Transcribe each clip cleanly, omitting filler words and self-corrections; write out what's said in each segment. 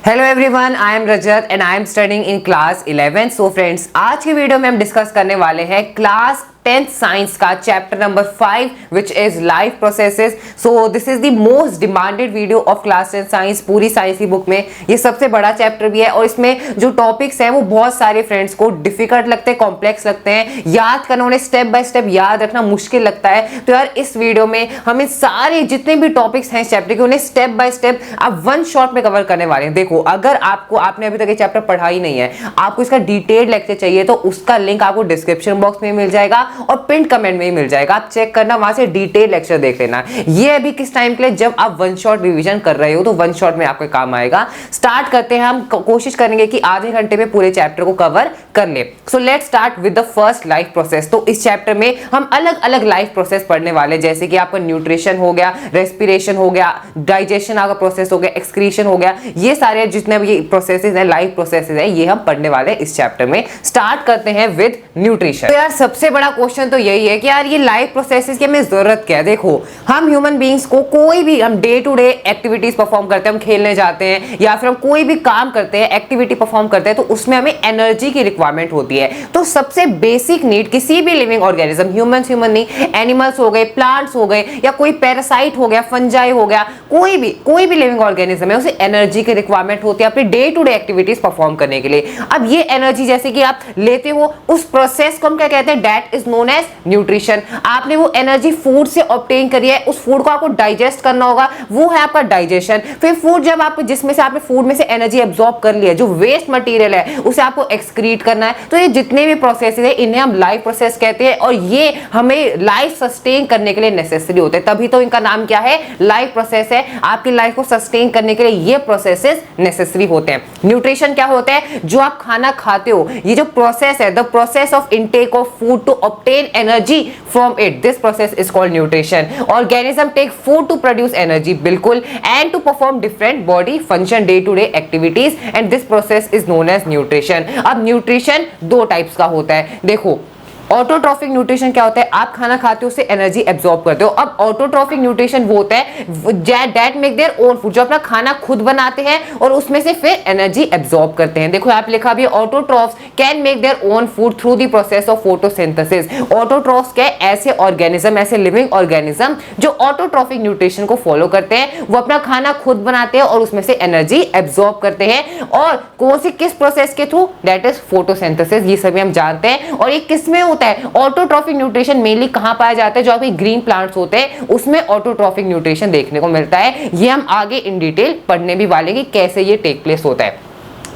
Hello everyone, I am Rajat and I am studying in class 11। So friends, आज की video में हम discuss करने वाले हैं क्लास 10th साइंस का chapter number 5 which is life processes. So this is the most demanded video of class 10 science. पूरी science की बुक में ये सबसे बड़ा चैप्टर भी है और इसमें जो टॉपिक्स हैं वो बहुत सारे फ्रेंड्स को डिफिकल्ट लगते हैं, कॉम्प्लेक्स लगते हैं, याद करना उन्हें स्टेप बाय स्टेप याद रखना मुश्किल लगता है। तो यार इस वीडियो में हम इन सारे जितने भी टॉपिक्स हैं इस चैप्टर के उन्हें स्टेप बाय स्टेप आप वन शॉट में कवर करने वाले हैं। देखो, अगर आपने अभी तक ये चैप्टर पढ़ा ही नहीं है, आपको इसका डिटेल्ड लेक्चर चाहिए तो उसका लिंक आपको डिस्क्रिप्शन बॉक्स में मिल जाएगा और पिन कमेंट में ही मिल जाएगा। आप चेक करना, वहां से डिटेल लेक्चर देख लेना। ये अभी किस टाइम के लिए, जब आप वन शॉट रिवीजन कर रहे हो तो वन शॉट में आपके काम आएगा। स्टार्ट करते हैं। हम कोशिश करेंगे कि आधे घंटे में पूरे चैप्टर को कवर कर ले। So let's start with the first life process. तो इस चैप्टर में हम अलग अलग लाइफ प्रोसेस पढ़ने वाले, जैसे कि आपका न्यूट्रिशन हो गया, रेस्पिरेशन हो गया, डाइजेशन आपका प्रोसेस हो गया, एक्सक्रीशन हो गया, ये सारे जितने भी प्रोसेसेस हैं, लाइफ प्रोसेसेस हैं, ये हम पढ़ने वाले हैं इस चैप्टर में। स्टार्ट करते हैं विद न्यूट्रिशन। तो यार सबसे बड़ा क्वेश्चन तो यही है कि यार ये लाइफ प्रोसेसेस की हमें जरूरत क्या है। देखो, हम ह्यूमन बीइंग्स को कोई भी हम day to day activities perform करते हैं, हम खेलने जाते हैं या फिर हम कोई भी काम करते हैं, एक्टिविटी परफॉर्म करते हैं, तो उसमें हमें एनर्जी की रिक्वायरमेंट होती है। तो सबसे बेसिक नीड किसी भी लिविंग ऑर्गेनिज्म, ह्यूमन नहीं, एनिमल्स हो गए, प्लांट्स हो गए या कोई पैरासाइट हो गया, फंजाई हो गया, कोई भी लिविंग ऑर्गेनिज्म है, उसे एनर्जी की रिक्वायरमेंट होती है अपनी day to day activities perform करने के लिए। अब ये एनर्जी जैसे कि आप लेते हो, उस प्रोसेस को हम क्या कहते हैं, that is known as nutrition. आपने वो एनर्जी फूड से ऑब्टेन करी है, उस फूड को आपको डाइजेस्ट करना होगा, वो है आपका डाइजेशन। फिर फूड जब आप जिसमें से आपने फूड में से एनर्जी एब्जॉर्ब कर लिया, जो वेस्ट मटेरियल है उसे आपको एक्सक्रीट करना है। तो ये जितने भी प्रोसेस है इन्हें हम लाइफ प्रोसेस कहते हैं और ये हमें लाइफ सस्टेन करने के लिए नेसेसरी होते हैं, तभी तो इनका नाम क्या है, लाइफ प्रोसेस है। आपकी लाइफ को सस्टेन करने के लिए ये प्रोसेसेस नेसेसरी होते हैं। न्यूट्रिशन क्या होता है, जो आप खाना खाते हो, ये जो प्रोसेस है, the process of intake of food to obtain energy from it, this process is called nutrition. Organism take food to produce energy, बिल्कुल, and to perform different body function day to day activities, and this process is known as nutrition. अब nutrition दो types का होता है। देखो, autotrophic nutrition क्या होता है, आप खाना खाते हो, उससे एनर्जी एब्जॉर्ब करते हो। अब ऑटोट्रॉफिक न्यूट्रिशन वो होता है that make their own food, जो अपना खाना खुद बनाते हैं और उसमें से फिर एनर्जी एब्जॉर्ब करते हैं। देखो आप लिखा भी, autotrophs can make their own food through the process of photosynthesis. Autotrophs क्या है, ऐसे ऑर्गेनिज्म, ऐसे लिविंग ऑर्गेनिज्म जो ऑटोट्रॉफिक न्यूट्रिशन को फॉलो करते हैं, वो अपना खाना खुद बनाते हैं और उसमें से एनर्जी एब्जॉर्ब करते हैं। और कौन सी किस प्रोसेस के थ्रू, दैट इज फोटोसिंथेसिस। ये सभी हम जानते हैं। और ये किसमें होता है, ऑटोट्रॉफिक न्यूट्रिशन मेनली कहां पाया जाता है, जो आपके ग्रीन प्लांट्स होते हैं उसमें ऑटोट्रॉफिक न्यूट्रिशन देखने को मिलता है। ये हम आगे इन डिटेल पढ़ने भी वाले कि कैसे ये टेक प्लेस होता है।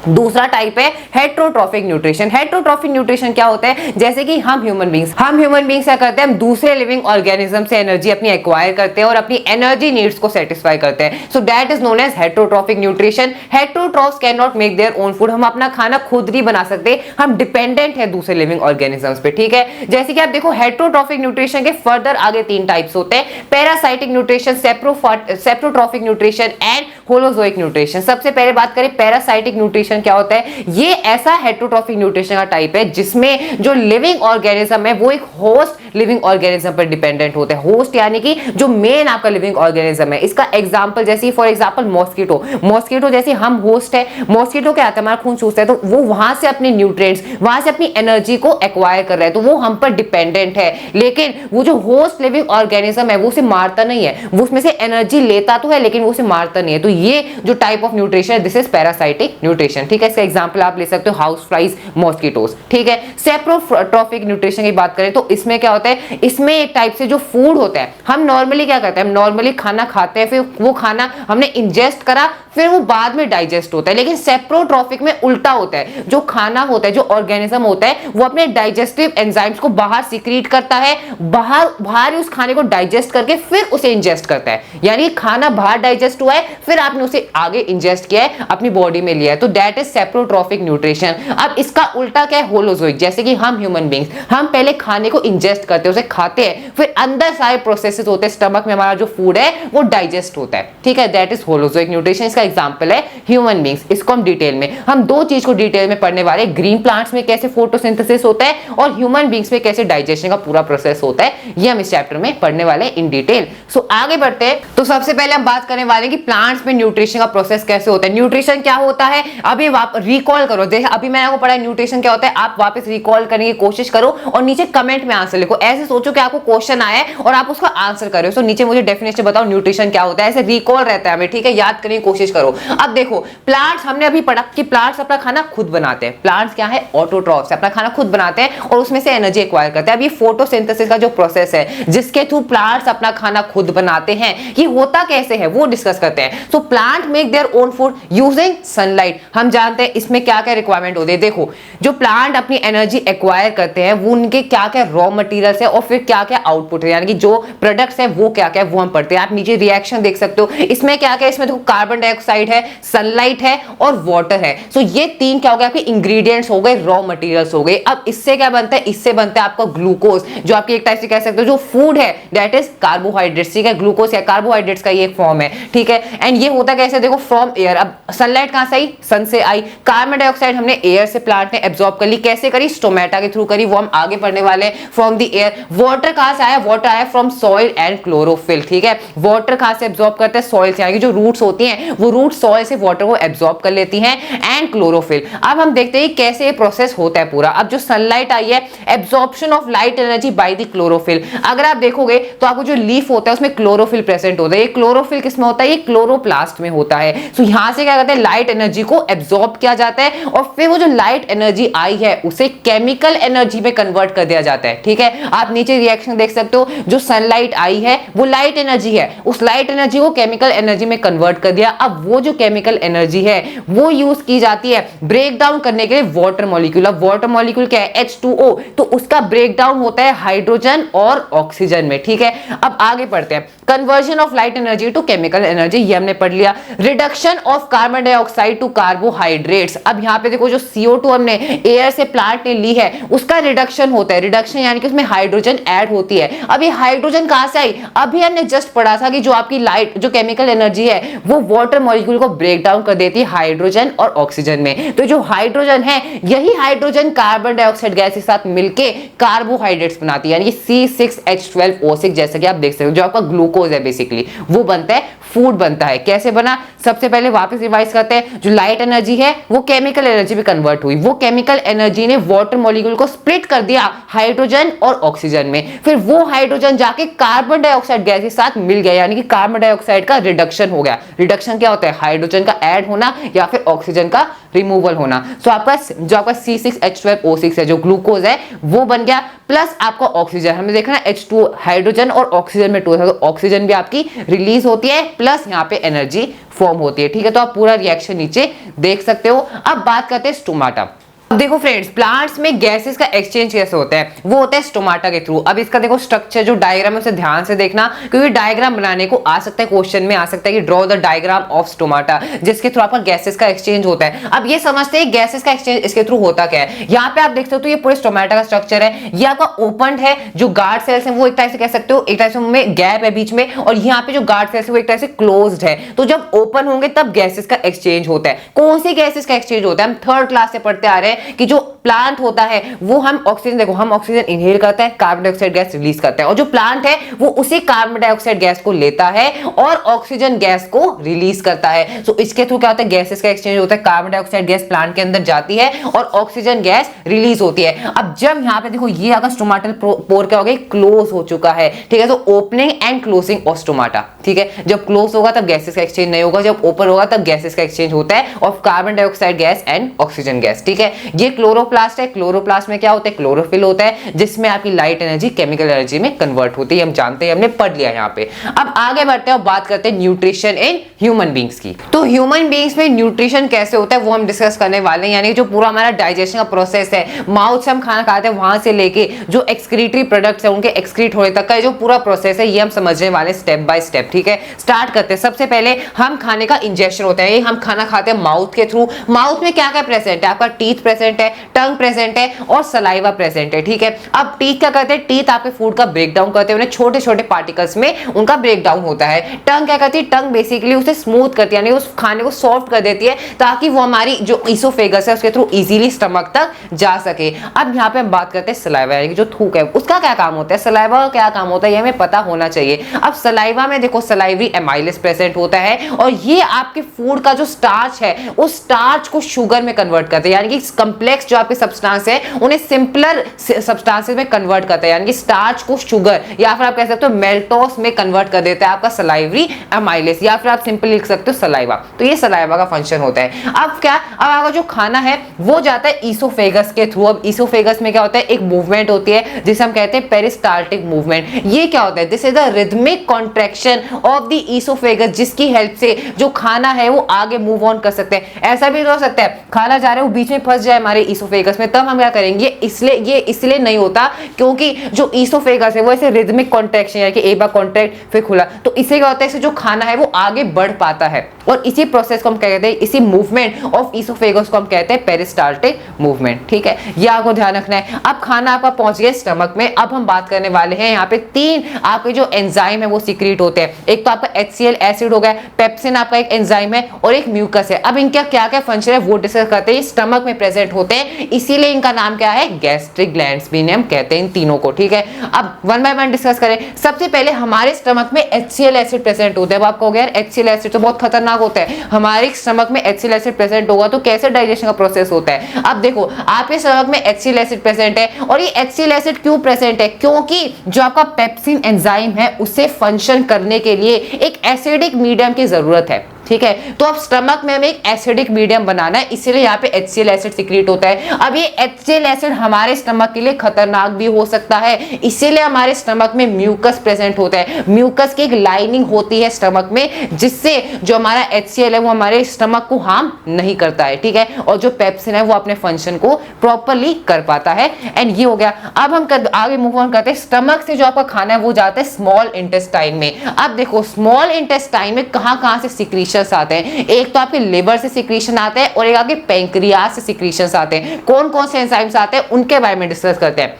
दूसरा टाइप है हेट्रोट्रॉफिक न्यूट्रिशन। हेट्रोट्रॉफिक न्यूट्रिशन क्या होता है, जैसे कि हम ह्यूमन बींग्स क्या करते हैं, हम दूसरे लिविंग ऑर्गेनिज्म से एनर्जी अपनी एक्वायर करते हैं और अपनी एनर्जी नीड्स को सेटिस्फाई करते हैं। So that is known as heterotrophic nutrition. Heterotrophs can not make their own food, हम अपना खाना खुद नहीं बना सकते, हम डिपेंडेंट है दूसरे लिविंग ऑर्गेनिजम्स पे, ठीक है। जैसे कि आप देखो, हेट्रोट्रॉफिक न्यूट्रिशन के फर्दर आगे तीन टाइप्स होते हैं, parasitic nutrition, saprotrophic nutrition and holozoic nutrition. सबसे पहले बात करें पैरासाइटिक न्यूट्रिशन क्या होता है, ये ऐसा हेट्रोट्रॉफिक न्यूट्रिशन का टाइप है जिसमें जो लिविंग ऑर्गेनिज्म है वो एक होस्ट लिविंग ऑर्गेनिज्म पर डिपेंडेंट होता है। होस्ट यानी कि जो मेन आपका लिविंग ऑर्गेनिज्म है। इसका एग्जांपल जैसे फॉर एग्जांपल मॉस्किटो जैसे हम होस्ट है, मॉस्किटो क्या आता है, हमारा खून चूसता है, तो वो वहां से अपने न्यूट्रिएंट्स, वहां से अपनी एनर्जी को एक्वायर कर रहा है, तो वो हम पर डिपेंडेंट है। लेकिन वो जो होस्ट लिविंग ऑर्गेनिज्म है वो उसे मारता नहीं है, वो उसमें से एनर्जी लेता तो है लेकिन वो उसे मारता नहीं है। तो ये जो टाइप ऑफ न्यूट्रिशन है, दिस इज पैरासाइटिक न्यूट्रिशन, ठीक है। इसका एग्जांपल आप ले सकते हो हाउस फ्लाइज, मॉस्किटोस, ठीक है। सेप्रोट्रॉफिक न्यूट्रिशन की बात करें तो इसमें क्या होता है, इसमें एक टाइप से जो फूड होता है, हम नॉर्मली क्या करते हैं, हम नॉर्मली खाना खाते हैं, फिर वो खाना हमने इंजेस्ट करा, फिर वो बाद में डाइजेस्ट होता है। लेकिन सेप्रोट्रॉफिक में उल्टा होता है, जो खाना होता है, जो ऑर्गेनिज्म होता है, वो अपने डाइजेस्टिव एंजाइम्स को बाहर सीक्रेट करता है, बाहर उस खाने को डाइजेस्ट करके फिर उसे इंजेस्ट करता है। यानी खाना बाहर डाइजेस्ट हुआ है, फिर आपने उसे आगे इंजेस्ट किया है, अपनी बॉडी में लिया है, तो दैट इज सेप्रोट्रॉफिक न्यूट्रिशन। अब इसका उल्टा क्या है, होलोजोइक। जैसे कि हम ह्यूमन बींग्स, हम पहले खाने को इंजेस्ट करते हैं, उसे खाते हैं, फिर अंदर सारे प्रोसेसेस होते हैं, स्टमक में हमारा जो फूड है वो डाइजेस्ट होता है, ठीक है, दैट इज होलोजोइक न्यूट्रिशन। इसका एग्जांपल है ह्यूमन बींग्स। इसको हम डिटेल में, हम दो चीज को डिटेल में पढ़ने वाले, ग्रीन प्लांट्स में कैसे फोटोसिंथेसिस होता है और ह्यूमन बींग्स में कैसे डाइजेशन का पूरा प्रोसेस होता है, ये हम इस चैप्टर में पढ़ने वाले इन डिटेल। सो आगे बढ़ते हैं। तो सबसे पहले हम बात करने वाले कि प्लांट्स में न्यूट्रिशन का प्रोसेस कैसे होता है। न्यूट्रिशन क्या होता है, अभी रिकॉल करो, जैसे अभी मैंने आपको पढ़ा न्यूट्रिशन क्या होता है, आप वापस रिकॉल करने की कोशिश करो और नीचे कमेंट में आंसर लिखो। ऐसे सोचो कि आपको क्वेश्चन आया है और आप उसका आंसर करो। सो नीचे मुझे डेफिनेशन बताओ न्यूट्रिशन क्या होता है, ऐसे रिकॉल रहता है हमें, ठीक है, याद करने की कोशिश करो। अब देखो प्लांट्स, हमने अभी पढ़ा कि प्लांट्स अपना खाना खुद बनाते हैं। प्लांट्स क्या है, ऑटोट्रॉफ्स, अपना खाना खुद बनाते हैं और उसमें से एनर्जी एक्वायर करते हैं। अब ये फोटोसिंथेसिस का जो प्रोसेस है जिसके थ्रू प्लांट्स अपना खाना खुद बनाते हैं, ये होता कैसे है वो डिस्कस करते हैं। So plant make their own food using sunlight. हम जानते हैं इसमें क्या क्या रिक्वायरमेंट होती है। देखो जो प्लांट अपनी एनर्जी एक्वायर करते हैं वो उनके क्या क्या रॉ मटेरियल्स है और फिर क्या क्या आउटपुट है, यानी कि जो प्रोडक्ट्स है वो क्या क्या वो हम पढ़ते हैं। आप नीचे रिएक्शन देख सकते हो, इसमें क्या क्या, इसमें देखो कार्बन डाइऑक्साइड है, सनलाइट है और वाटर है। सो ये तीन क्या हो गए आपके इंग्रेडिएंट्स हो गए, रॉ मटेरियल्स हो गए। अब इससे क्या बनता है, इससे बनता है आपका ग्लूकोज, जो आपकी एक टाइप से कह सकते हो जो फूड है दैट इज कार्बोहाइड्रेट्स, ठीक है, ग्लूकोज या कार्बोहाइड्रेट्स का ये एक फॉर्म है, ठीक है। एंड ये होता कैसे, देखो फ्रॉम एयर। अब सनलाइट कहां से आई, सन से आई। कार्बन डाइऑक्साइड हमने एयर से प्लांट ने एब्जॉर्ब कर ली, कैसे करी, स्टोमेटा के थ्रू करी, वो हम आगे पढ़ने वाले हैं। From the air. वाटर कहां से आया, वाटर आया फ्रॉम सॉइल एंड क्लोरोफिल, ठीक है। वाटर कहां से एब्जॉर्ब करते हैं, सॉइल से, यानी कि जो रूट्स होती हैं वो रूट सॉइल से वाटर को एब्जॉर्ब कर लेती हैं, एंड क्लोरोफिल। अब हम देखते हैं कैसे ये प्रोसेस होता है पूरा। अब जो सनलाइट आई है, absorption of light energy by the chlorophyll. अगर आप देखोगे तो आपको जो लीफ होता है उसमें क्लोरोफिल प्रेजेंट होता है। ये क्लोरोफिल किसमें होता है, ये क्लोरोप्लास्ट में होता है। सो यहां से क्या करते हैं, लाइट एनर्जी को एब्जॉर्ब किया जाता है और फिर वो जो लाइट एनर्जी आई है उसे केमिकल एनर्जी में कन्वर्ट कर दिया जाता है, ठीक है। आप नीचे रिएक्शन देख सकते हो, जो सनलाइट आई है वो लाइट एनर्जी है, उस लाइट एनर्जी को केमिकल एनर्जी में कन्वर्ट कर दिया। अब वो जो केमिकल एनर्जी है वो यूज की जाती है ब्रेक डाउन करने के लिए वाटर मॉलिक्यूल। अब वाटर मॉलिक्यूल क्या है, H2O, तो उसका ब्रेक डाउन होता है हाइड्रोजन और ऑक्सीजन में, ठीक है। अब आगे पढ़ते हैं, conversion of light energy to chemical energy, ये हमने पढ़ लिया। Reduction of carbon dioxide to carbohydrates. अब यहां पे देखो जो CO2 हमने एयर से प्लांट ने ली है उसका रिडक्शन होता है। रिडक्शन यानी कि उसमें हाइड्रोजन ऐड होती है। अब ये हाइड्रोजन कहां से आई, अभी हमने जस्ट पढ़ा था कि जो आपकी लाइट जो केमिकल एनर्जी है वो वाटर मॉलिक्यूल को ब्रेक डाउन कर देती है हाइड्रोजन और ऑक्सीजन में। तो जो हाइड्रोजन है, यही हाइड्रोजन कार्बन डाइऑक्साइड गैस के साथ मिलके कार्बोहाइड्रेट्स बनाती है, यानी कि C6H12O6, जैसा कि आप देख सकते हो, जो आपका ग्लूकोज है बेसिकली वो बनता है, फूड बनता है। कैसे बना, सबसे पहले वापस रिवाइज करते हैं। जो लाइट एनर्जी है वो केमिकल एनर्जी में कन्वर्ट हुई, वो केमिकल एनर्जी ने वाटर मॉलिक्यूल को स्प्लिट कर दिया हाइड्रोजन और ऑक्सीजन में, फिर वो हाइड्रोजन जाके कार्बन डाइऑक्साइड गैस के साथ मिल गया, यानी कि कार्बन डाइऑक्साइड का रिडक्शन हो गया। रिडक्शन क्या होता है, हाइड्रोजन का ऐड होना या फिर ऑक्सीजन का रिमूवल होना। सो आपका जो आपका C6H12O6 है, जो ग्लूकोज है वो बन गया, प्लस आपका ऑक्सीजन, हमने देखा ना H2 हाइड्रोजन और ऑक्सीजन में 2 है, तो ऑक्सीजन भी आपकी रिलीज होती है, प्लस यहाँ पे एनर्जी फॉर्म होती है, ठीक है। तो आप पूरा रिएक्शन नीचे देख सकते हो। अब बात करते हैं स्टोमाटा। अब देखो फ्रेंड्स, प्लांट्स में गैसेस का एक्सचेंज कैसे होता है, वो होता है स्टोमाटा के थ्रू। अब इसका देखो स्ट्रक्चर जो डायग्राम है उसे ध्यान से देखना, क्योंकि डायग्राम बनाने को आ सकता है, क्वेश्चन में आ सकता है कि draw the diagram of stomata, जिसके थ्रू आपका गैसेस का एक्सचेंज होता है। अब ये समझते हैं गैसेस का एक्सचेंज इसके थ्रू होता क्या है। यहाँ पे आप देख सकते हो तो ये पूरे स्टोमाटा का स्ट्रक्चर है, ये आपका ओपन है, जो गार्ड सेल्स है वो एक टाइप से कह सकते हो, एक टाइप से गैप है बीच में, और यहाँ पे जो गार्ड सेल्स है वो एक टाइप से क्लोज्ड है। तो जब ओपन होंगे तब गैसेस का एक्सचेंज होता है। कौन सी गैसेस का एक्सचेंज होता है, हम थर्ड क्लास से पढ़ते आ रहे हैं कि जो प्लांट होता है वो हम ऑक्सीजन, देखो हम ऑक्सीजन इनहेल करते हैं, कार्बन डाइऑक्साइड गैस रिलीज करते हैं, और जो प्लांट है वो उसी कार्बन डाइऑक्साइड गैस को लेता है और ऑक्सीजन गैस को रिलीज करता है। सो इसके थ्रू क्या होता है, गैसेस का एक्सचेंज होता है। कार्बन डाइऑक्साइड गैस प्लांट के अंदर जाती है और ऑक्सीजन गैस रिलीज होती है। अब जब यहाँ पे देखो ये अगर स्टोमाटल पोर क्या हो गया, क्लोज हो चुका है, ठीक है। तो opening and closing of stomata, ठीक है। जब क्लोज होगा तब गैसेस का एक्सचेंज नहीं होगा, जब ओपन होगा तब गैसेस का एक्सचेंज होता है of carbon dioxide gas and oxygen gas, ठीक है। ये क्लोरोप्लास्ट है। क्लोरोप्लास्ट में क्या होता है, क्लोरोफिल होता है, जिसमें आपकी लाइट एनर्जी केमिकल एनर्जी में कन्वर्ट होती है। हम जानते हैं, हमने पढ़ लिया यहाँ पे। अब आगे बढ़ते हैं और बात करते हैं न्यूट्रिशन इन ह्यूमन बींग्स की। तो ह्यूमन बींग्स में न्यूट्रिशन कैसे होता है वो हम डिस्कस करने वाले हैं, यानी जो पूरा हमारा डाइजेशन का प्रोसेस है, माउथ से हम खाना खाते हैं वहां से लेके जो एक्सक्रीटरी प्रोडक्ट्स है उनके एक्सक्रीट होने तक का जो पूरा प्रोसेस है ये हम समझने वाले स्टेप बाय स्टेप, ठीक है। स्टार्ट करते हैं। सबसे पहले हम खाने का इंजेक्शन होता है, ये हम खाना खाते हैं माउथ के थ्रू। माउथ में क्या क्या प्रेजेंट है, आपका टीथ प्रेजेंट है, टंग प्रेजेंट है और सलाइवा प्रेजेंट है, ठीक है। अब टीथ क्या करते हैं, टीथ आपके फूड का ब्रेक डाउन करते हैं, उन्हें छोटे छोटे पार्टिकल्स में उनका ब्रेक डाउन होता है। टंग क्या करती है, टंग बेसिकली उसे स्मूथ करती है, यानी उस खाने को सॉफ्ट कर देती है ताकि वो हमारी जो इसोफेगस है उसके थ्रू इजीली स्टमक तक जा सके। अब यहाँ पे हम बात करते हैं सलाइवा, यानी कि जो थूक है उसका क्या काम होता है, सलाइवा का क्या काम होता है, ये हमें पता होना चाहिए। अब सलाइवा में देखो सलाइवरी एमाइलेज प्रेजेंट होता है और ये आपके फूड का जो स्टार्च है उस स्टार्च को शुगर में कन्वर्ट करते हैं, यानी कि कॉम्प्लेक्स जो आपके सब्सटेंस है उन्हें सिंपलर सब्सटेंसेस में कन्वर्ट करता है, यानी कि स्टार्च को शुगर या फिर आप कह सकते हो मेल्टोस में कन्वर्ट कर देता है आपका सलाइवरी एमाइलेज, या फिर आप सिंपली लिख सकते हो सलाइवा। तो ये सलाइवा का फंक्शन होता है। अब क्या, अब आपका जो खाना है वो जाता है इसोफेगस के थ्रू। अब इसोफेगस में क्या होता है, एक मूवमेंट होती है जिसे हम कहते हैं पेरिस्टाल्टिक मूवमेंट। ये क्या होता है, this is the rhythmic contraction of the oesophagus, जिसकी हेल्प से जो खाना है वो आगे मूव ऑन कर सकते हैं। ऐसा भी हो सकता है खाना जा रहा है वो बीच में फंस जाए हमारे इसोफेगस में, तब हम क्या करेंगे, इसलिए नहीं होता क्योंकि जो इसोफेगस है वो ऐसे रिदमिक कॉन्ट्रैक्शन, यानी कि एक बार कॉन्ट्रैक्ट फिर खुला, तो इससे क्या होता है, इससे जो खाना है वो आगे बढ़ पाता है और इसी प्रोसेस को हम कहते हैं, इसी मूवमेंट ऑफ इसोफेगस को हम कहते हैं पेरिस्टाल्टिक मूवमेंट, ठीक है। ये आपको ध्यान रखना है। अब खाना आपका पहुंच गया स्टमक में, अब हम बात करने वाले हैं यहाँ पे 3 आपके जो एंजाइम है वो सीक्रेट होते हैं। एक तो आपका HCl एसिड हो गया, पेप्सिन आपका एक एंजाइम है और एक म्यूकस है। अब इनका क्या क्या फंक्शन है वो डिस्कस करते हैं। स्टमक में प्रेजेंट होते हैं, इसीलिए इनका नाम क्या है, गैस्ट्रिक ग्लैंड्स भी हम कहते हैं इन तीनों को, ठीक है। अब वन बाय वन डिस्कस करें। सबसे पहले हमारे स्टमक में HCl एसिड प्रेजेंट होता है। अब आपको हो गया HCl एसिड तो बहुत खतरनाक होता है, हमारे स्टमक में HCl एसिड प्रेजेंट होगा तो कैसे डाइजेशन का प्रोसेस होता है। अब देखो आपके स्टमक में HCl एसिड प्रेजेंट है और ये HCl एसिड क्यों प्रेजेंट है, क्योंकि जो आपका पेप्सिन एंजाइम है उसे फंक्शन करने के लिए एक एसिडिक मीडियम की जरूरत है, ठीक है। तो अब स्टमक में हमें एक एसिडिक मीडियम बनाना है, इसीलिए यहाँ पे HCl एसिड सीक्रेट होता है। अब ये HCl एसिड हमारे स्टमक के लिए खतरनाक भी हो सकता है, इसीलिए हमारे स्टमक में म्यूकस प्रेजेंट होता है। म्यूकस की एक लाइनिंग होती है स्टमक में, जिससे जो हमारा HCl है वो हमारे स्टमक को हार्म नहीं करता है, ठीक है, और जो पेप्सिन है वो अपने फंक्शन को प्रॉपरली कर पाता है। एंड ये हो गया। अब हम आगे मूव ऑन करते हैं। स्टमक से जो आपका खाना है वो जाता है स्मॉल इंटेस्टाइन में। अब देखो स्मॉल इंटेस्टाइन में कहां से सिक्रीशन आते हैं, एक तो आपके लिवर से सिक्रीशन आते हैं और एक आपके पैंक्रियास से सिक्रीशंस आते हैं। कौन कौन से एंजाइम्स आते हैं उनके बारे में डिस्कस करते हैं।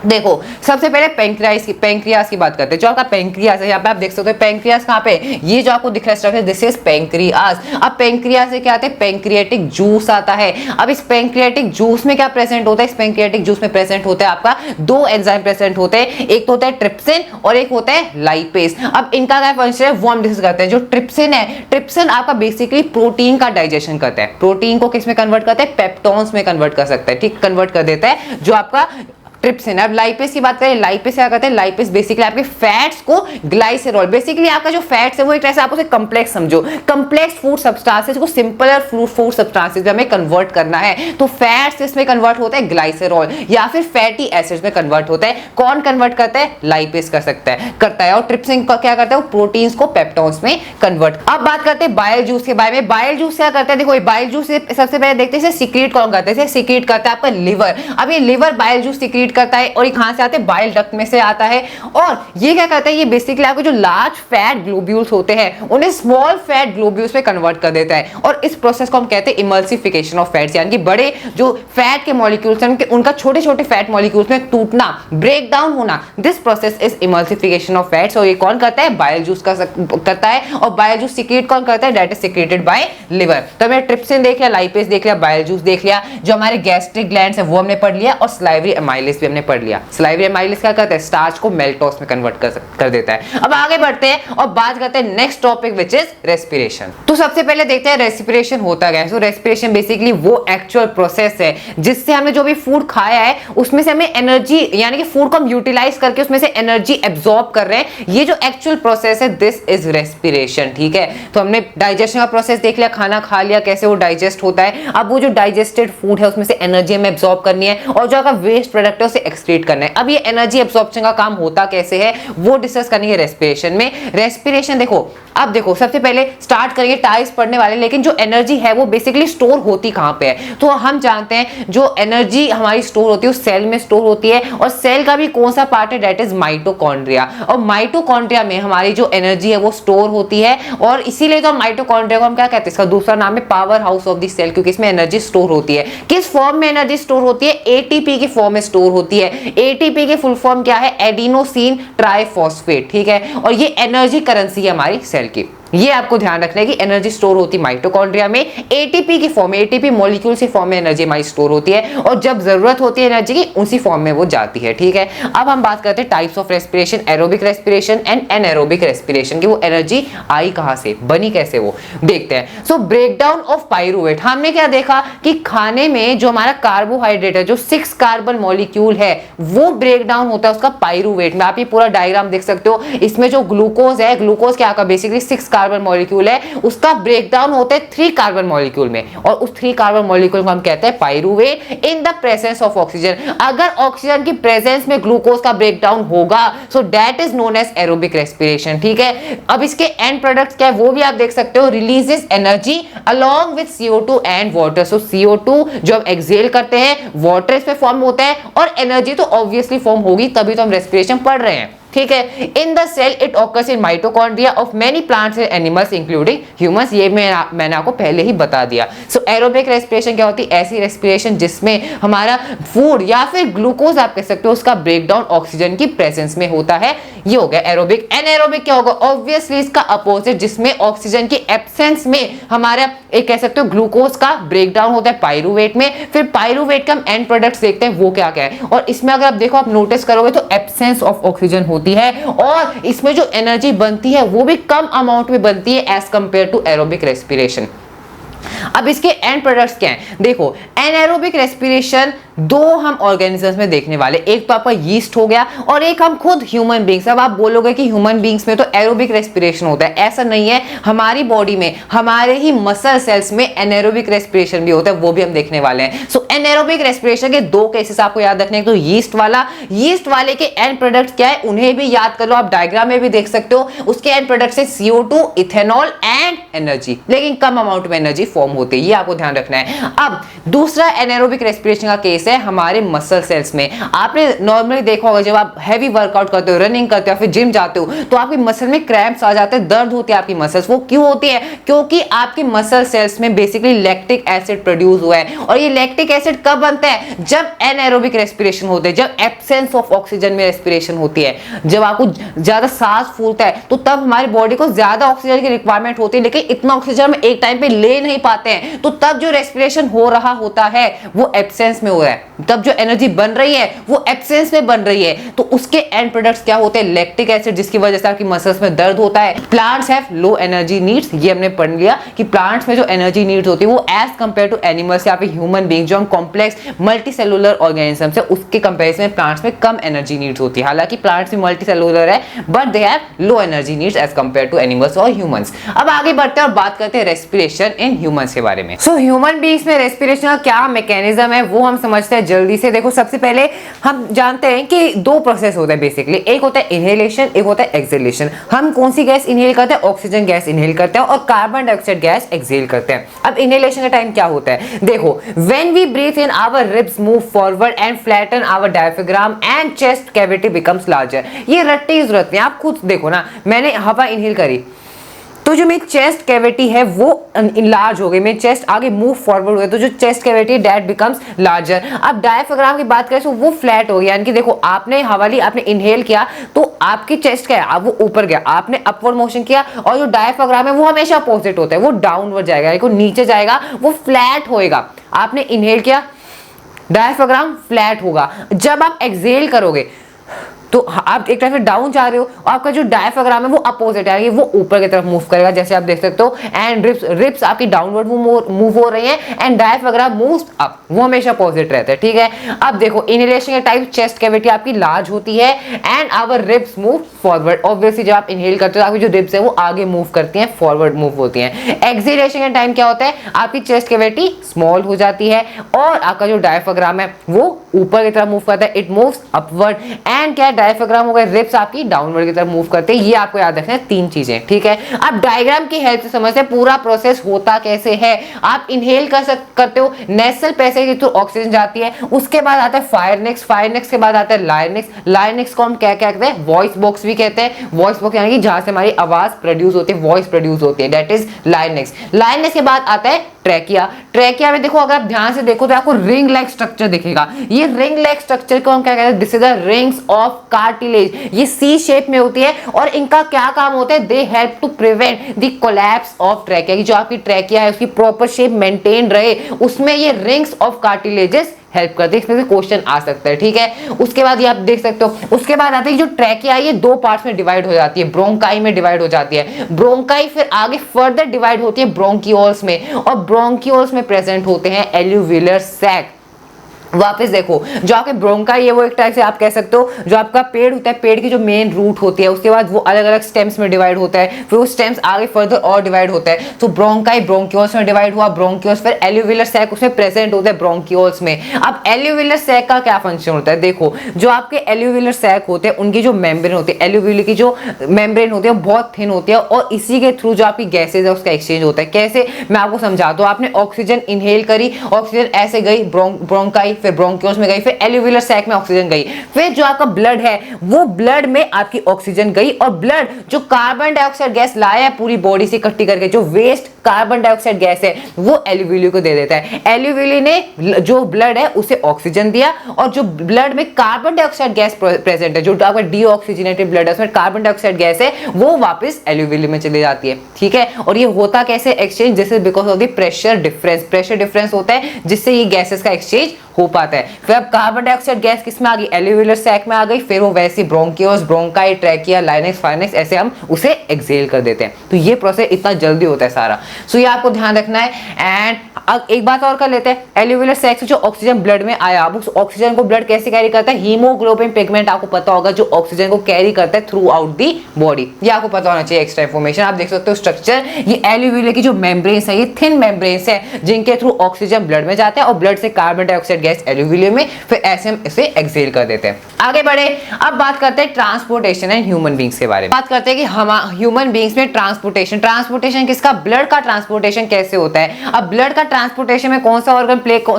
देखो सबसे पहले पैंक्रियास की बात करते हैं। जो आपका पैंक्रियास है, यहाँ पे आप देख सकते हो पैंक्रियास कहाँ पे, ये जो आपको दिख रहा है स्ट्रक्चर, दिस इज पैंक्रियास। अब पैंक्रियास से क्या आता है, पैंक्रियाटिक जूस आता है। अब इस पैंक्रियाटिक जूस में क्या प्रेजेंट होता है, इस पैंक्रियाटिक जूस में प्रेजेंट होता है आपका 2 एंजाइम प्रेजेंट होते हैं, एक तो होता है ट्रिप्सिन और एक होता है लाइपेज। अब इनका क्या फंक्शन है वो हम डिस्कस करते हैं। जो ट्रिप्सिन है, ट्रिप्सिन आपका बेसिकली प्रोटीन का डाइजेशन करता है, प्रोटीन को किस में कन्वर्ट करता है, पेप्टोन्स में कन्वर्ट कर सकता है, ठीक, कन्वर्ट कर देता है जो आपका ट्रिप्सिन। अब लाइपेज की बात करें, लाइपेज क्या करते हैं, लाइपेज बेसिकली आपके फैट्स को ग्लाइसेरॉल, बेसिकली आपका जो फैट्स है वो एक तरह से आप उसे कॉम्प्लेक्स समझो, कॉम्प्लेक्स फूड सब्सटेंसेस को सिंपलर फूड सब्सटेंसेस में हमें कन्वर्ट करना है। तो फैट्स इसमें कन्वर्ट होता है ग्लाइसेरॉल या फिर फैटी एसिड्स में कन्वर्ट होता है। कौन कन्वर्ट करता है, लाइपेज कर सकता है, करता है। और ट्रिप्सिन क्या करता है, वो प्रोटीन्स को पेप्टोन्स में कन्वर्ट। अब बात करते हैं बाइल जूस के बारे में। बाइल जूस क्या करता है, देखो बाइल जूस सबसे पहले देखते हैं सीक्रेट कौन करता है, सीक्रेट करता है आपका लिवर। अब ये लिवर बाइल जूस सीक्रेट करता है और ये कहां से आते हैं, बाइल डक्ट में से आता है। और ये क्या करता है, ये बेसिकली आपके जो लार्ज फैट ग्लोब्यूल्स होते हैं उन्हें स्मॉल फैट ग्लोब्यूल्स में कन्वर्ट कर देता है। और इस प्रोसेस को हम कहते हैं इमल्सिफिकेशन ऑफ फैट्स, यानी कि बड़े जो फैट के मॉलिक्यूल्स हैं उनका छोटे छोटे फैट मॉलिक्यूल्स में टूटना, ब्रेक डाउन होना, this process is emulsification of fats. और ये कौन करता है, बाइल जूस करता है। और बाइल जूस सीक्रेट कौन करता है, that is secreted by liver. तो हमने ट्रिप्सिन देख लिया, लाइपेज देख लिया, बाइल जूस देख लिया, जो हमारे गैस्ट्रिक ग्लैंड्स है वो हमने पढ़ लिया, और सलाइवरी एमाइलेज भी हमने पढ़ लिया। सलाइवरी एमाइलेज क्या करता है, स्टार्च को मेल्टोस में कन्वर्ट कर देता है। अब आगे बढ़ते हैं और बात करते हैं next topic which is respiration. तो सबसे पहले देखते हैं रेस्पिरेशन होता क्या है। सो रेस्पिरेशन बेसिकली वो एक्चुअल प्रोसेस है जिससे हमने जो भी फूड खाया है उसमें से हमें एनर्जी, यानी कि फूड को हम यूटिलाइज करके उसमें से एनर्जी एब्जॉर्ब कर रहे हैं, ये जो एक्चुअल प्रोसेस है दिस इज रेस्पिरेशन, ठीक है। तो हमने डाइजेशन का प्रोसेस देख लिया, खाना खा लिया कैसे वो डाइजेस्ट होता है। अब वो जो डाइजेस्टेड फूड है उसमें से एनर्जी हमें एब्जॉर्ब करनी है और जो आपका वेस्ट प्रोडक्ट है उसे एक्सक्रीट करना है। अब ये एनर्जी एब्जॉर्प्शन का काम होता कैसे है वो डिस्कस करनी है रेस्पिरेशन में। रेस्पिरेशन देखो अब देखो सबसे पहले स्टार्ट करेंगे टाइप्स पढ़ने वाले, लेकिन जो एनर्जी है वो बेसिकली स्टोर होती कहां पे है? तो हम जानते हैं जो एनर्जी हमारी स्टोर होती है वो सेल में स्टोर होती है, और सेल का भी कौन सा पार्ट है? That is mitochondria. और माइटोकॉन्ड्रिया में हमारी जो एनर्जी है वो स्टोर होती है, और इसीलिए तो माइटोकॉन्ड्रिया को हम क्या कहते हैं? इसका दूसरा नाम है power house of the cell, क्योंकि इसमें एनर्जी स्टोर होती है। किस फॉर्म में एनर्जी स्टोर होती है? एटीपी की फॉर्म में स्टोर होती है। एटीपी की फुल फॉर्म क्या है? एडिनोसिन ट्राइफॉस्फेट, ठीक है। और ये एनर्जी करेंसी है हमारी सेल की। ये आपको ध्यान रखना है कि एनर्जी स्टोर होती है माइटोकॉन्ड्रिया में एटीपी की फॉर्म में, एटीपी मॉलिक्यूल की फॉर्म में एनर्जी हमारी स्टोर होती है, और जब जरूरत होती है एनर्जी की उसी फॉर्म में वो जाती है, ठीक है। अब हम बात करते हैं types of respiration, aerobic respiration and anaerobic respiration, कि वो एनर्जी आई कहां से, बनी कैसे, वो देखते हैं। सो ब्रेकडाउन ऑफ पाइरूवेट, हमने क्या देखा कि खाने में जो हमारा कार्बोहाइड्रेट है, जो 6 कार्बन मॉलिक्यूल है, वो ब्रेकडाउन होता है उसका पाइरूवेट में। आप ये पूरा डायग्राम देख सकते हो, इसमें जो ग्लूकोज है, ग्लूकोज क्या का बेसिकली 6 कार्बन मॉलिक्यूल है, उसका ब्रेकडाउन होता है 3 कार्बन मॉलिक्यूल में, और उस 3 कार्बन मॉलिक्यूल को हम कहते हैं pyruvate in the presence of oxygen. अगर ऑक्सीजन की प्रेजेंस में ग्लूकोज का ब्रेकडाउन होगा, so that is known as aerobic respiration, ठीक है। अब इसके एंड प्रोडक्ट्स क्या है वो भी आप देख सकते हो, releases energy along with CO2 and water. So CO2 जो हम एक्सहेल करते हैं, वाटर इसमें फॉर्म होता है, और एनर्जी तो ऑब्वियसली फॉर्म होगी, तभी तो हम रेस्पिरेशन पढ़ रहे हैं, ठीक है। In the cell it occurs in mitochondria of many plants and animals including humans. ये मैंने आपको पहले ही बता दिया। सो एरोबिक रेस्पिरेशन क्या होती है? ऐसी रेस्पिरेशन जिसमें हमारा फूड या फिर ग्लूकोज आप कह सकते हो उसका ब्रेकडाउन ऑक्सीजन की प्रेजेंस में होता है, ये हो गया एरोबिक। एनएरोबिक क्या होगा? ऑब्वियसली इसका अपोजिट, जिसमें ऑक्सीजन की एब्सेंस में हमारा एक कह सकते हो ग्लूकोज का ब्रेकडाउन होता है पाइरूवेट में। फिर पाइरूवेट का हम एंड प्रोडक्ट्स देखते हैं वो क्या क्या है, और इसमें अगर आप देखो, आप नोटिस करोगे तो एब्सेंस ऑफ ऑक्सीजन होती है, और इसमें जो एनर्जी बनती है वो भी कम अमाउंट में बनती है as compare to aerobic respiration. अब इसके एंड प्रोडक्ट्स क्या हैं? देखो, एनाएरोबिक रेस्पिरेशन दो हम ऑर्गेनिजम्स में देखने वाले, एक तो आपका यीस्ट हो गया और एक हम खुद ह्यूमन बींग्स। अब आप बोलोगे कि ह्यूमन बींग्स में तो एरोबिक रेस्पिरेशन होता है, ऐसा नहीं है। हमारी बॉडी में, हमारे ही मसल सेल्स में एनाएरोबिक रेस्पिरेशन भी होता है, वो भी हम देखने वाले हैं। सो एनाएरोबिक रेस्पिरेशन के 2 केसेस आपको याद रखने हैं, तो यीस्ट वाले के एंड प्रोडक्ट्स क्या है उन्हें भी याद कर लो, आप डायग्राम में भी देख सकते हो। उसके एंड प्रोडक्ट्स है CO2, इथेनॉल एंड एनर्जी, लेकिन कम अमाउंट में एनर्जी फॉर्म होती है, ये आपको ध्यान रखना है। अब दूसरा एनाएरोबिक रेस्पिरेशन का केस है हमारे मसल सेल्स में। आपने नॉर्मली देखा होगा जब आप हैवी वर्कआउट करते हो, रनिंग करते हो, फिर जिम जाते हो, तो आपकी मसल में क्रैम्प्स आ जाते हैं, दर्द होती है आपकी मसल्स। वो क्यों होती है? क्योंकि आपकी मसल सेल्स में बेसिकली लैक्टिक एसिड प्रोड्यूस हुआ है, और ये लैक्टिक एसिड कब बनता है? जब एनाएरोबिक रेस्पिरेशन होता है, जब एब्सेंस ऑफ ऑक्सीजन में रेस्पिरेशन होती है, जब आपको ज्यादा सांस फूलता है, तो तब हमारी बॉडी को ज्यादा ऑक्सीजन की रिक्वायरमेंट होती है, लेकिन इतना ऑक्सीजन हम एक टाइम पे ले नहीं पाते हैं, तो तब जो रेस्पिरेशन हो रहा होता है वो एब्सेंस में हो रहा है, तब जो एनर्जी बन रही है वो एब्सेंस में बन रही है। तो उसके एंड प्रोडक्ट्स क्या होते हैं? लैक्टिक एसिड, जिसकी वजह से आपकी मसल्स में दर्द होता है। Plants have low energy needs, ये हमने पढ़ लिया कि प्लांट्स में जो एनर्जी नीड्स होती है वो एज कंपेयर टू एनिमल्स या फिर ह्यूमन बीइंग, जो हम कॉम्प्लेक्स मल्टी सेलुलर ऑर्गेनिजम्स है, उसके कंपैरिजन में प्लांट्स में कम एनर्जी नीड्स होती है। हालांकि प्लांट्स भी मल्टी सेलुलर है, but they have low energy needs as compare to animals और ह्यूमंस। अब आगे बढ़ते हैं और बात करते हैं रेस्पिरेशन इन ह्यूमंस के बारे में। सो ह्यूमन बीइंग्स में रेस्पिरेशन का क्या मैकेनिज्म है वो हम समझते हैं जल्दी से। देखो, सबसे पहले हम जानते हैं कि 2 प्रोसेस होता है बेसिकली, एक होता है इनहेलेशन, एक होता है एक्सहेलेशन। हम कौन सी गैस इनहेल करते हैं? ऑक्सीजन गैस इनहेल करते हैं, और कार्बन डाइऑक्साइड गैस एक्सहेल करते हैं। अब इनहेलेशन का टाइम क्या होता है? देखो, when we breathe in our ribs move forward and flatten our diaphragm and chest cavity becomes larger. ये रटने की जरूरत नहीं, आप खुद देखो ना, मैंने हवा इनहेल करी तो जो मेरी चेस्ट कैविटी है वो लार्ज हो गई, मेरी चेस्ट आगे मूव फॉरवर्ड हुआ, तो जो chest cavity that becomes larger. अब डायफ्राम की बात करें तो वो फ्लैट हो गया, यानी कि देखो, आपने हवा ली, आपने इनहेल किया तो आपकी चेस्ट क्या है, अब वो ऊपर गया, आपने अपवर्ड मोशन किया, और जो डायफ्राम है वो हमेशा अपोजिट होता है, वो डाउनवर्ड जाएगा, यानी कि नीचे जाएगा, वो फ्लैट होएगा। आपने इनहेल किया, डायफ्राम फ्लैट होगा। जब आप एक्सहेल करोगे तो आप एक तरफ से डाउन जा रहे हो, और आपका जो डायफ्राम है वो अपोजिट है, वो ऊपर की तरफ मूव करेगा, जैसे आप देख सकते हो। एंड रिब्स आपकी डाउनवर्ड मूव हो रही है, एंड डायफ्राम मूव्स अप, वो हमेशा अपोजिट रहता है, ठीक है। अब देखो, इनहेलेशन के टाइप चेस्ट कैविटी आपकी लार्ज होती है and our ribs move forward. Obviously जब आप इनहेल करते हो आपकी जो रिब्स है वो आगे मूव करती हैं, फॉरवर्ड मूव होती हैं। एक्सहेलेशन के टाइम क्या होता है? आपकी चेस्ट कैविटी स्मॉल हो जाती है और आपका जो डायफ्राम है वो ऊपर की तरफ मूव करता है, इट मूव्स अपवर्ड। एंड क्या डायफ्राम हो गए, रिब्स आपकी डाउनवर्ड की तरफ मूव करते हैं। ये आपको याद रखना है 3 चीजें, ठीक है। अब डायग्राम की हेल्प से समझते हैं पूरा प्रोसेस होता कैसे है। आप इनहेल करते हो, नेसल पैसेज के थ्रू ऑक्सीजन जाती है, उसके बाद आता है फायरनेक्स, फायरनेक्स के बाद आता है लायनेक्स, लायनेक्स को हम क्या कहते हैं, वॉइस बॉक्स भी कहते हैं। वॉइस बॉक्स यानी कि जहां से हमारी आवाज प्रोड्यूस होती है, वॉइस प्रोड्यूस होती है, दैट इज लायनेक्स। लायनेक्स के बाद आता है ट्रैकिया। ट्रैकिया में देखो, अगर आप ध्यान से देखो तो आपको रिंग लाइक स्ट्रक्चर दिखेगा। ये रिंग लाइक स्ट्रक्चर को हम क्या कहते हैं, this is the rings of cartilage. ये सी शेप में होती है और इनका क्या काम होता है, they help to prevent the collapse of trachea. की जो आपकी ट्रैकिया है उसकी प्रॉपर शेप मेंटेन रहे, उसमें ये रिंग्स ऑफ कार्टिलेजेस हेल्प करते हैं। इसमें से क्वेश्चन आ सकता है, ठीक है। उसके बाद ये आप देख सकते हो, उसके बाद आते हैं जो ट्रैकिया है ये 2 पार्ट्स में डिवाइड हो जाती है, ब्रोंकाई में डिवाइड हो जाती है। ब्रोंकाई फिर आगे फर्दर डिवाइड होती है ब्रोंकियोल्स में, और ब्रोंकियोल्स में प्रेजेंट होते हैं एल्यूविलर सैक। वापस देखो, जो आपके ब्रोंकाई है वो एक टाइप से आप कह सकते हो जो आपका पेड़ होता है, पेड़ की जो मेन रूट होती है, उसके बाद वो अलग अलग स्टेम्स में डिवाइड होता है, फिर वो स्टेम्स आगे फर्दर और डिवाइड होता है। तो ब्रोंकाई ब्रोंकियोल्स में डिवाइड हुआ, ब्रोंकियोल्स फिर एल्यूविलर सैक उसमें प्रेजेंट होता है ब्रोंकियोल्स में। अब एल्यूविलर सैक का क्या फंक्शन होता है, देखो जो आपके एल्यूविलर सैक होते हैं उनकी जो मेम्ब्रेन होती है, एल्यूविली की जो मेम्ब्रेन होती है वो बहुत थिन होती है, और इसी के थ्रू जो आपकी गैसेज है उसका एक्सचेंज होता है। कैसे, मैं आपको समझाता हूं। आपने ऑक्सीजन इनहेल करी, ऑक्सीजन ऐसे गई ब्रोंकाई, फिर ब्रोंकियोल्स में गई, फिर एल्यूविलर सैक में ऑक्सीजन गई, फिर जो आपका ब्लड है वो ब्लड में आपकी ऑक्सीजन गई, और ब्लड जो कार्बन डाइऑक्साइड गैस लाया है पूरी बॉडी से इकट्ठी करके, जो वेस्ट कार्बन डाइऑक्साइड गैस है वो एल्यूविली को दे देता है। एल्यूविली ने जो ब्लड है उसे ऑक्सीजन दिया, और जो ब्लड में कार्बन डाइऑक्साइड गैस प्रेजेंट है, जो आपका डीऑक्सीजनेटेड ब्लड है उसमें कार्बन डाइऑक्साइड गैस है, वो वापस एल्यूविली में चली जाती है, ठीक है। और ये होता कैसे exchange, this is because of the pressure difference. Pressure difference होता है जिससे ये गैसेस का एक्सचेंज हो पाता है। फिर अब कार्बन डाइऑक्साइड गैस किस में आ गई, एल्यूविलर सैक में आ गई, फिर वो वैसी ब्रोंकियोल्स, ब्रोंकाई, ट्रैकिया, लाइनेक्स, फाइनेक्स ऐसे हम उसे एक्सहेल कर देते हैं। तो ये प्रोसेस इतना जल्दी होता है सारा, सो ये आपको ध्यान रखना है। एंड अब एक बात और कर लेते हैं, एल्यूविलर सैक से जो ऑक्सीजन ब्लड में आया, अब उस ऑक्सीजन को ब्लड कैसे कैरी करता है, हीमोग्लोबिन पिगमेंट आपको पता होगा जो ऑक्सीजन को कैरी करता है थ्रू आउट दी बॉडी। ये आपको पता होना चाहिए, एक्स्ट्रा इंफॉर्मेशन। आप देख सकते हो स्ट्रक्चर, ये एल्यूविलर की जो मेम्ब्रेन्स है ये थिन मेम्ब्रेन्स है जिनके थ्रू ऑक्सीजन ब्लड में जाता है, और ब्लड से कार्बन डाइऑक्साइड गैस एल्यूविलर में, फिर ऐसे हम इसे एक्सहेल कर देते हैं। आगे बढ़े, अब बात करते हैं ट्रांसपोर्टेशन एंड ह्यूमन बींग्स के बारे में। बात करते हैं कि हम ह्यूमन बींग्स में ट्रांसपोर्टेशन किसका, ब्लड का ट्रांसपोर्टेशन कैसे होता है। अब ब्लड का ट्रांसपोर्टेशन में कौन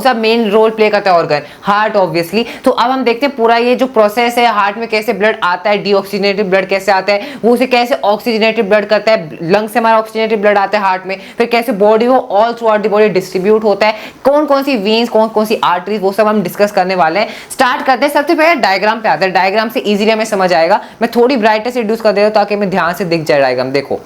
सा मेन रोल प्ले करता है ऑर्गन, हार्ट ऑब्वियसली। तो अब हम देखते हैं पूरा ये जो प्रोसेस है हार्ट में कैसे ब्लड आता है, डीऑक्सीजनेटेड ब्लड कैसे आता है, वो उसे कैसे ऑक्सीजनेटेड ब्लड करता है, लंग से हमारा ऑक्सीजनेटेड ब्लड आता है हार्ट में, फिर कैसे बॉडी वो all through out the body distribute होता है, कौन कौन सी वीन्स, कौन कौन सी आर्टरीज, वो सब हम डिस्कस करने वाले हैं। स्टार्ट करते हैं, सबसे पहले डायग्राम पे आते हैं। डायग्राम से इजीली हमें समझ आएगा। मैं थोड़ी ब्राइटनेस रिड्यूस कर देता हूं ताकि हमें ध्यान से दिख जाए डायग्राम। देखो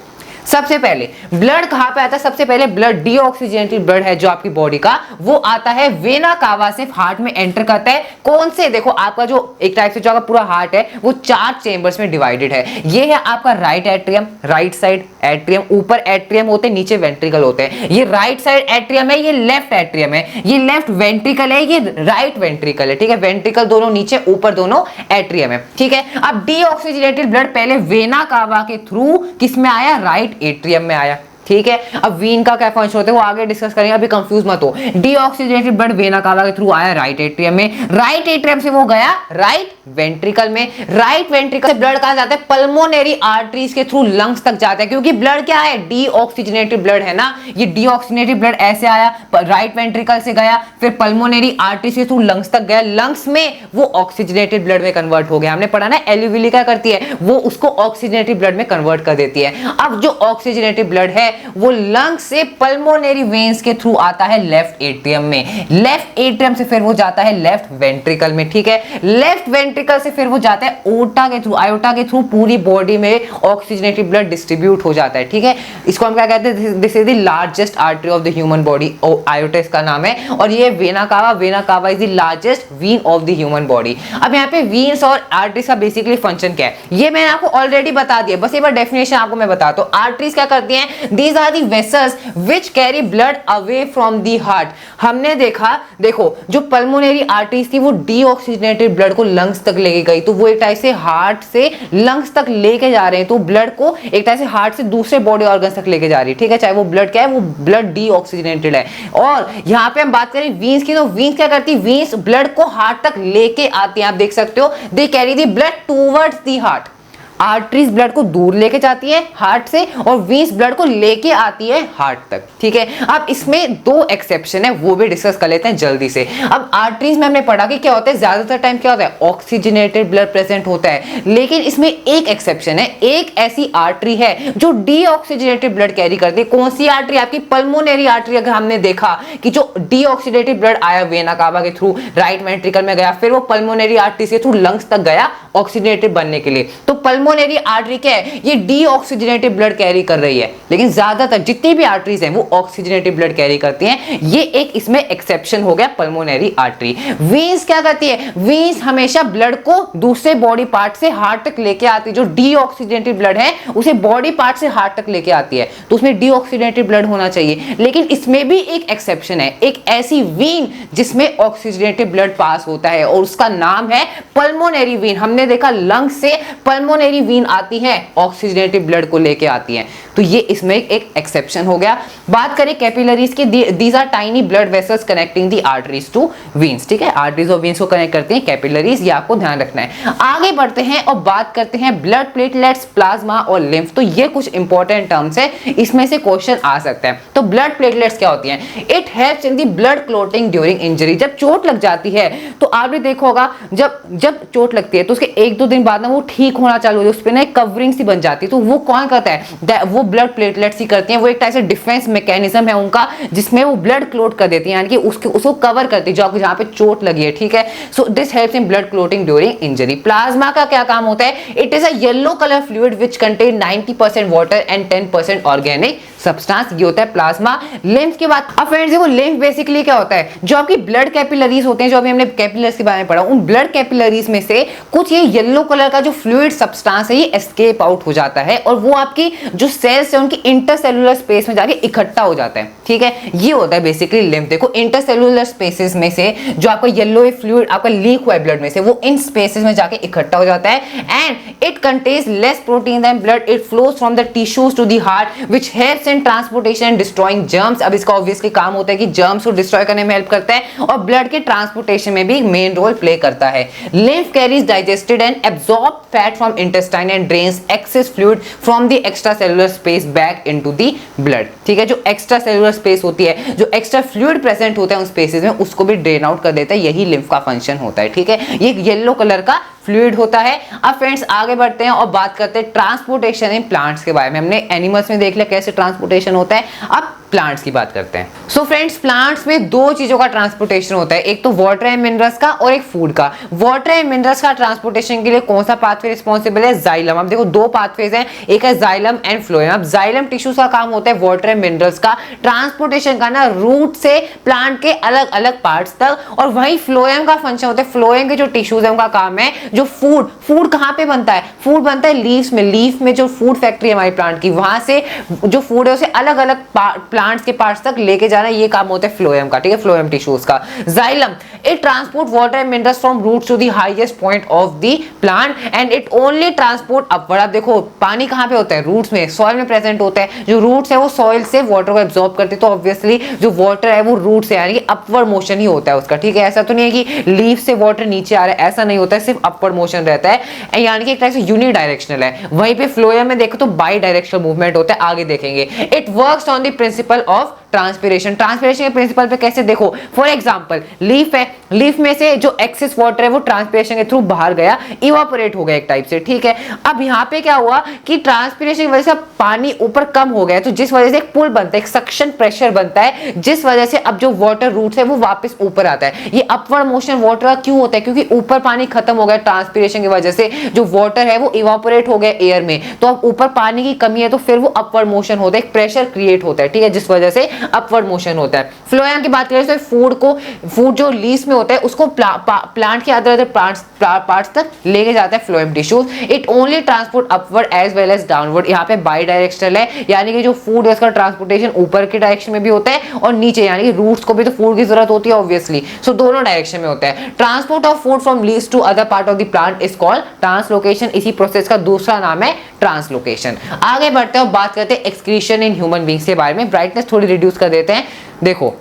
सबसे पहले ब्लड कहां पे आता है, सबसे पहले ब्लड डीऑक्सीजनेटेड ब्लड है जो आपकी बॉडी का, वो आता है वेना कावा से हार्ट में एंटर करता है। कौन से, देखो आपका जो एक टाइप से जो आपका पूरा हार्ट है वो 4 चेंबर्स में डिवाइडेड है। ये है आपका right atrium, right side atrium, ऊपर एट्रियम होते हैं, नीचे वेंट्रिकल होते हैं। ये राइट साइड एट्रियम है, ये लेफ्ट एट्रियम है, ये लेफ्ट वेंट्रिकल है, ये राइट वेंट्रिकल है, ठीक है। वेंट्रिकल दोनों नीचे, ऊपर दोनों एट्रियम है, ठीक है। अब डीऑक्सीजनेटेड ब्लड पहले वेना कावा के थ्रू किस में आया, राइट एट्रियम में आया, ठीक है। अब वीन का क्या फंक्शन होता है वो आगे डिस्कस करेंगे, अभी कंफ्यूज मत हो। डीऑक्सीजनेटेड ब्लड वेना कावा के थ्रू आया राइट एट्रियम में, राइट एट्रियम से वो गया राइट वेंट्रिकल में, राइट वेंट्रिकल से ब्लड कहां जाता है, पल्मोनरी आर्टरीज के थ्रू लंग्स तक जाता है, क्योंकि ब्लड क्या है, डीऑक्सीजनेटेड ब्लड है ना। ये डीऑक्सीजनेटेड ब्लड ऐसे आया, राइट वेंट्रिकल से गया, फिर पल्मोनरी आर्टरीज के थ्रू लंग्स तक गया, लंग्स में वो ऑक्सीजनेटेड ब्लड में कन्वर्ट हो गया। हमने पढ़ा ना एल्यूविली क्या करती है, वो उसको ऑक्सीजनेटेड ब्लड में कन्वर्ट कर देती है। अब जो ऑक्सीजनेटेड ब्लड है वो लंग से पल्मोनरी वेन्स के थ्रू आता है लेफ्ट एट्रियम में, लेफ्ट एट्रियम से फिर वो जाता है लेफ्ट वेंट्रिकल में, ठीक है। लेफ्ट वेंट्रिकल से फिर वो जाता है ओटा के थ्रू, आयोटा के थ्रू पूरी बॉडी में ऑक्सीजनेटेड ब्लड डिस्ट्रीब्यूट हो जाता है, ठीक है। इसको हम क्या कहते हैं, this is the largest artery of the human body, aorta इसका नाम है, और ये vena cava is the largest vein of the human body. अब यहाँ पे वीन्स और आर्टरीज का बेसिकली फंक्शन क्या है ये मैंने आपको ऑलरेडी बता दिया, बस एक बार डेफिनेशन आपको मैं बताता हूँ। आर्टरीज क्या करती हैं, the these are the vessels which carry blood away from the heart. हमने देखा, देखो जो पल्मोनरी आर्टरीज थी वो डीऑक्सीजनेटेड ब्लड को लंग्स तक लेके गई, तो वो एक टाइप से हार्ट से लंग्स तक लेके जा रहे हैं, तो ब्लड को एक टाइप से हार्ट से दूसरे बॉडी ऑर्गन्स तक लेके जा रही है, ठीक है, चाहे वो ब्लड क्या है, वो ब्लड डीऑक्सीजनेटेड है। और यहाँ पे हम बात करें वीन्स की, तो वीन्स क्या करती है, वीन्स ब्लड को हार्ट तक लेके आती हैं, आप देख सकते हो, they carry the blood towards the heart. Arteries blood को दूर लेके जाती है हार्ट से और वीन्स ब्लड को लेके आती है हार्ट तक, ठीक है। अब इसमें दो एक्सेप्शन है, वो भी डिस्कस कर लेते हैं जल्दी से। अब आर्टरीज में हमने पढ़ा कि क्या होता है, ज्यादातर टाइम क्या होता है, ऑक्सीजनेटेड ब्लड प्रेजेंट होता है, लेकिन इसमें एक एक्सेप्शन है, एक ऐसी आर्टरी है जो डीऑक्सीजनेटेड ब्लड कैरी करती है। कौन सी आर्टरी, आपकी पल्मोनरी आर्टरी। अगर हमने देखा कि जो डीऑक्सीडेटेड ब्लड आया वेना कावा के थ्रू, राइट वेंट्रिकल में गया, फिर वो पल्मोनरी आर्टरी के थ्रू लंग्स तक गया ऑक्सीजनेटेड बनने के लिए, तो पल्मोनरी आर्टरी क्या है, ये डीऑक्सीजनेटेड ब्लड कैरी कर रही है, लेकिन ज्यादातर जितनी भी आर्टरीज हैं वो ऑक्सीजनेटेड ब्लड कैरी करती हैं। ये एक इसमें एक्सेप्शन हो गया पल्मोनरी आर्टरी। वीन्स क्या करती है, वीन्स हमेशा ब्लड को दूसरे बॉडी पार्ट से हार्ट तक लेके आती है, जो डीऑक्सीजनेटेड ब्लड है उसे बॉडी पार्ट से हार्ट तक लेके आती है, तो उसमें डीऑक्सीजनेटेड ब्लड होना चाहिए। लेकिन इसमें भी एक एक्सेप्शन है, एक ऐसी वीन जिसमें ऑक्सीजनेटेड ब्लड पास होता है और उसका नाम है पल्मोनरी वीन। हमने देखा लंग से पल्मोनरी वीन आती है, ऑक्सीजनेटेड ब्लड को लेके आती है, तो ये इसमें एक एक्सेप्शन हो गया। बात करें कैपिलरीज की, these are tiny blood vessels connecting the arteries to veins, ठीक है, आर्टरीज और वीन्स को कनेक्ट करते हैं कैपिलरीज, ये आपको ध्यान रखना है। आगे बढ़ते हैं और बात करते हैं ब्लड प्लेटलेट्स, प्लाज्मा और लिम्फ। तो ये कुछ इंपॉर्टेंट टर्म्स है, इसमें से क्वेश्चन आ सकता है। तो ब्लड प्लेटलेट्स क्या होती हैं, it helps in the blood clotting during injury. जब चोट लग जाती है तो आपने देखा होगा, जब चोट लगती है तो उसके 1-2 दिन बाद ना वो ठीक होना चालू हो, उस पे ना एक कवरिंग सी बन जाती है, तो वो कौन करता है, वो ब्लड प्लेटलेट्स ही करती हैं। वो एक टाइप से डिफेंस मैकेनिज्म है उनका, जिसमें वो ब्लड क्लोट कर देती है, यानी कि उसको कवर करती है जहां पे चोट लगी है, ठीक है। So this helps in blood clotting during injury. Plasma का क्या काम होता है, it is a yellow colour fluid which contain 90% water and 10% organic substance, ये होता है प्लाज्मा। लिम्फ की बात, अब फ्रेंड्स देखो लिम्फ बेसिकली क्या होता है, जो आपकी ब्लड कैपिलरीज होते हैं, जो अभी हमने कैपिलरीज के बारे में पढ़ा, उन ब्लड कैपिलरीज में से कुछ ये येलो कलर का जो फ्लूइड सब्सटेंस है ये एस्केप आउट हो जाता है और वो आपकी जो सेल्स है उनकी इंटरसेलुलर स्पेस में जाके इकट्ठा हो जाता है, ठीक है, ये होता है बेसिकली लिम्फ। देखो इंटरसेलुलर स्पेसेस में से जो आपका येलो फ्लूइड आपका लीक हुआ है ब्लड में से, वो इन स्पेसेस में जाके इकट्ठा हो जाता है and it contains less protein than blood, it flows from the tissues to the heart which helps in transportation and destroying germs. अब इसका ऑब्वियसली काम होता है कि जर्म्स को डिस्ट्रॉय करने में हेल्प करता है और ब्लड के ट्रांसपोर्टेशन में भी मेन रोल प्ले करता है। Lymph carries digested and absorb fat from intestine and drains access fluid from the extracellular space back into the blood, ठीक है। जो एक्स्ट्रा सेलुलर स्पेस होती है, जो एक्स्ट्रा फ्लूइड प्रेजेंट होता है उन स्पेसेस में, उसको भी ड्रेन आउट कर देता है, यही लिम्फ का फंक्शन होता है, ठीक है। ये येलो कलर का फ्लूइड होता है। अब फ्रेंड्स आगे बढ़ते हैं और बात करते हैं ट्रांसपोर्टेशन इन प्लांट्स के बारे में। हमने एनिमल्स में देख लिया कैसे ट्रांसपोर्टेशन होता है, अब प्लांट्स की बात करते हैं। सो फ्रेंड्स प्लांट्स में दो चीजों का ट्रांसपोर्टेशन होता है, एक तो वाटर एंड मिनरल्स का और एक फूड का। वाटर एंड मिनरल्स का ट्रांसपोर्टेशन के लिए कौन सा पाथवे रिस्पॉन्सिबल है, जाइलम। अब देखो दो पाथवेज हैं, एक है जाइलम एंड फ्लोएम। अब जाइलम टिश्यूज का काम होता है वाटर एंड मिनरल्स का ट्रांसपोर्टेशन करना रूट से प्लांट के अलग अलग पार्ट्स तक, और वही फ्लोएम का फंक्शन होता है, फ्लोएम के जो टिश्यूज है उनका काम है जो फूड कहां पे बनता है, फूड बनता है लीव्स में। लीफ में जो फूड फैक्ट्री है हमारी प्लांट की, वहां से जो फूड है उसे अलग अलग प्लांट्स के पार्ट्स तक लेके जाना, ये काम होता है फ्लोएम का, ठीक है, फ्लोएम टिश्यूज का। Xylem it transport water and minerals from roots to the highest point of the plant and it only transport upward. अब देखो पानी कहां पे होता है, रूट्स में, सॉइल में प्रेजेंट होता है। जो रूट्स है वो सॉइल से वाटर को एब्जॉर्ब करते हैं, तो ऑब्वियसली जो वाटर है वो रूट से, यानी कि अपवर्ड मोशन ही होता है उसका, ठीक है। ऐसा तो नहीं है कि लीफ से वाटर नीचे आ रहा है, ऐसा नहीं होता है, सिर्फ अपवर्ड मोशन रहता है, यानी कि एक तरह से यूनिडायरेक्शनल है। वहीं पे फ्लोएम में देखो तो बाई डायरेक्शनल मूवमेंट होता है, आगे देखेंगे। It works on the principle of transpiration. Transpiration के प्रिंसिपल पे कैसे, देखो फॉर एग्जांपल लीफ है, लीफ में से जो एक्सेस वाटर है वो ट्रांसपिरेशन के थ्रू बाहर गया, इवापोरेट हो गया एक टाइप से, ठीक है। अब यहाँ पे क्या हुआ कि ट्रांसपिरेशन की वजह से पानी ऊपर कम हो गया, तो जिस वजह से एक पुल बनता है, एक सक्शन प्रेशर बनता है, जिस वजह से अब जो वाटर रूट है वो वापस ऊपर आता है। ये अपवर्ड मोशन वाटर का क्यों होता है, क्योंकि ऊपर पानी खत्म हो गया ट्रांसपिरेशन की वजह से, जो वाटर है वो इवापोरेट हो गया एयर में, तो अब ऊपर पानी की कमी है, तो फिर वो अपवर्ड मोशन होता है, एक प्रेशर क्रिएट होता है, ठीक है, जिस वजह से अपवर्ड मोशन होता है। फ्लोएम की बात करें तो फूड जो लीव्स में होता है उसको प्लांट के अदर पार्ट्स तक लेके जाता है phloem tissues. It only transport upward as well as downward. यहाँ पे बाई डायरेक्शनल है, यानी कि जो फूड है उसका ट्रांसपोर्टेशन ऊपर के डायरेक्शन में भी होता है और नीचे, यानी कि रूट्स को भी तो फूड की जरूरत होती है ऑब्वियसली, सो दोनों डायरेक्शन में होता है। Transport of food from leaves to other part of the plant is called translocation. इसी प्रोसेस का दूसरा नाम है ट्रांसलोकेशन। आगे बढ़ते हैं और बात करते हैं एक्सक्रीशन इन ह्यूमन बींग्स के बारे में। ब्राइटनेस थोड़ी रिड्यूस कर देते हैं। देखो